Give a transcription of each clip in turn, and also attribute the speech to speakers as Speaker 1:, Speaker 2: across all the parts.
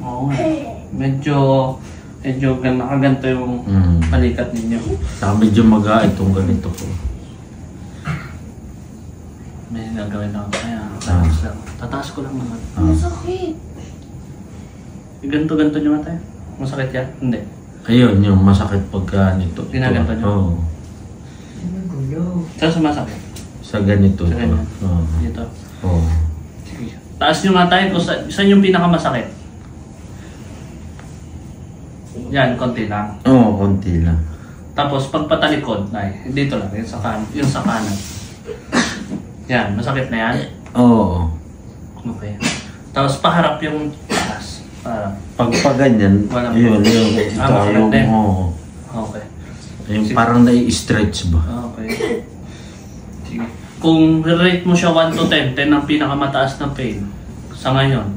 Speaker 1: Oo. Medyo nakaganto yung balikat ninyo.
Speaker 2: Saka medyo maga itong ganito ko.
Speaker 1: May gagawin ako. Kaya, tataas ko lang naman.
Speaker 3: Masakit.
Speaker 1: Ganto-ganto nyo nga tayo. Masakit yan? Hindi.
Speaker 2: Ayun, yung masakit pagka nito.
Speaker 1: Ginaganto nyo?
Speaker 2: Oo.
Speaker 1: Saan sumasakit?
Speaker 2: Sa ganito.
Speaker 1: Sa ganyan?
Speaker 2: Oo.
Speaker 1: Dito?
Speaker 2: Oo.
Speaker 1: Sige. Taas nyo nga tayo kung saan yung pinakamasakit. Yan, konti lang.
Speaker 2: Oo, konti lang.
Speaker 1: Tapos pagpatalikod, ay, dito lang, yung sa kanan. Yan, masakit na yan?
Speaker 2: Oo.
Speaker 1: Okay. Tapos paharap yung taas. Paharap.
Speaker 2: Pag ganyan, yun.
Speaker 1: Masakit na yun?
Speaker 2: Oo.
Speaker 1: Okay.
Speaker 2: Yung parang nai-stretch ba?
Speaker 1: Okay. Sige. Kung rate mo siya 1 to 10, 10 ang pinakamataas na pain. Sa ngayon,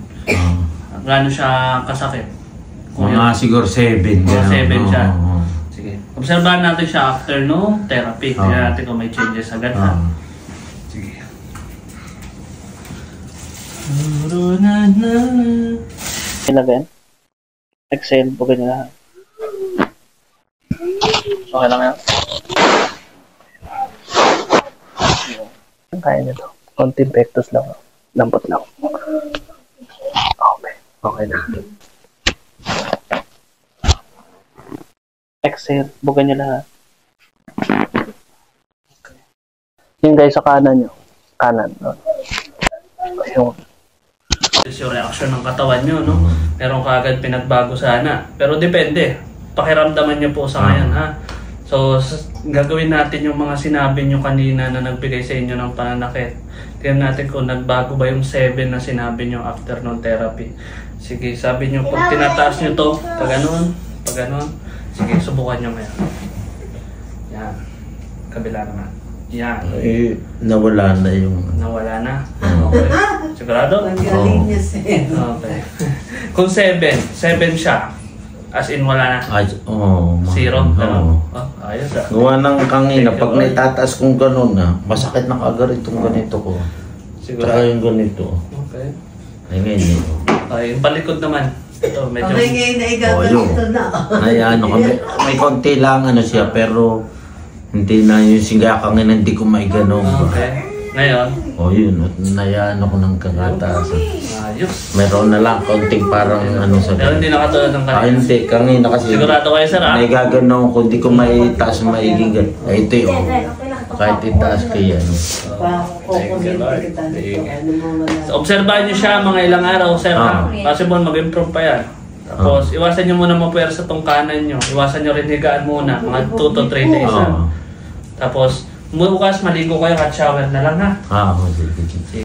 Speaker 1: gaano siya kasakit?
Speaker 2: Mga siguro 7.
Speaker 1: Mga 7 siya. Sige. Obserbahan natin siya after no therapy. Tingnan natin kung may changes agad ha. Sige. Ilagay. Exhale, bugay nila. Okay lang yan. Kaya nyo to. Konting pectus lang. Lambot lang. Okay. Okay na. Exhale, bugay nyo lahat. Okay. Yung guys sa kanan nyo. Kanan. No? Yung reaction ng katawan nyo, no? Meron kaagad pinagbago sana. Pero depende. Pakiramdaman nyo po sa ngayon, ha? So, gagawin natin yung mga sinabi nyo kanina na nagbigay sa inyo ng pananakit. Tingnan natin kung nagbago ba yung 7 na sinabi nyo after ng therapy. Sige, sabi nyo, pag tinataas nyo to, pag ganun. Sige, subukan nyo ngayon. Yan. Kabila naman. Yan.
Speaker 2: Eh, nawala na yung...
Speaker 1: Nawala na? Okay. Sigurado?
Speaker 3: Magaling niya, sir.
Speaker 1: Okay. Kung 7 siya. As in wala na?
Speaker 2: Oo.
Speaker 1: 0?
Speaker 2: Oo.
Speaker 1: Ayos ah.
Speaker 2: Gawa ng kanina, pag naitataas kong gano'n na, masakit na kagad itong ganito ko.
Speaker 1: Sigurado?
Speaker 2: Tsaka yung ganito.
Speaker 1: Okay.
Speaker 2: Ay ngayon.
Speaker 1: Okay, yung palikod naman. Ito, medyo...
Speaker 3: Okay, ngayon na igaganito na.
Speaker 2: Ay ano kami, may konti lang ano siya, pero hindi na yung singakangin, hindi ko maiganong.
Speaker 1: Okay. Ngayon?
Speaker 2: O yun, nayaan ako ng kakataas.
Speaker 1: Ayos.
Speaker 2: Meron na lang, konting parang ano sa...
Speaker 1: Pero hindi nakatulad ng kanina.
Speaker 2: Hindi, kanina kasi...
Speaker 1: Sigurado kayo sir ah?
Speaker 2: Naigaganong ko, hindi ko maitaas maigigan. Ay ito yun. Kahit itaas kayo ano.
Speaker 1: Thank you Lord. So, obserbahan nyo siya mga ilang araw sir ha? Possible mag-improve pa yan. Tapos iwasan nyo muna mapuwersa tong kanan nyo. Iwasan nyo rin higaan muna, mga 2 to 3 days ha? Tapos bukas maligo kayo at shower na lang ha?
Speaker 2: Sige.